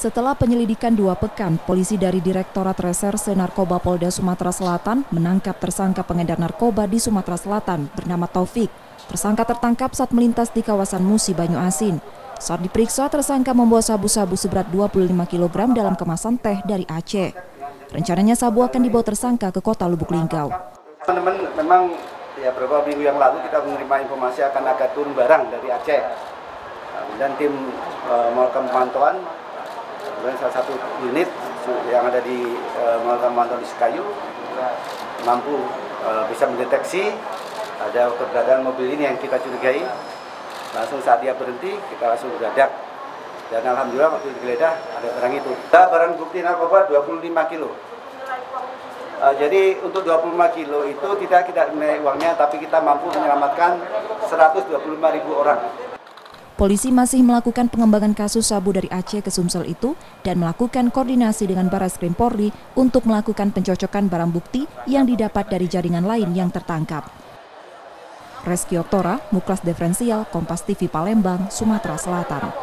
Setelah penyelidikan 2 pekan, polisi dari Direktorat Reserse Narkoba Polda Sumatera Selatan menangkap tersangka pengedar narkoba di Sumatera Selatan bernama Taufik. Tersangka tertangkap saat melintas di kawasan Musi, Banyuasin. Saat diperiksa, tersangka membawa sabu-sabu seberat 25 kg dalam kemasan teh dari Aceh. Rencananya sabu akan dibawa tersangka ke kota Lubuk Linggau. Teman-teman, memang ya beberapa minggu yang lalu kita menerima informasi akan ada turun barang dari Aceh. Dan tim melakukan pemantauan. Dan salah satu unit yang ada di melakukan pemantauan di Sekayu mampu bisa mendeteksi ada keberadaan mobil ini yang kita curigai. Langsung saat dia berhenti, kita langsung geledah. Dan alhamdulillah waktu digeledah ada barang itu. Ada barang bukti narkoba 25 kilo. Jadi untuk 25 kilo itu tidak naik uangnya, tapi kita mampu menyelamatkan 125.000 orang. Polisi masih melakukan pengembangan kasus sabu dari Aceh ke Sumsel itu dan melakukan koordinasi dengan Barreskrim Polri untuk melakukan pencocokan barang bukti yang didapat dari jaringan lain yang tertangkap. Reski Oktora, Muklas Diferensial, Kompas TV Palembang, Sumatera Selatan.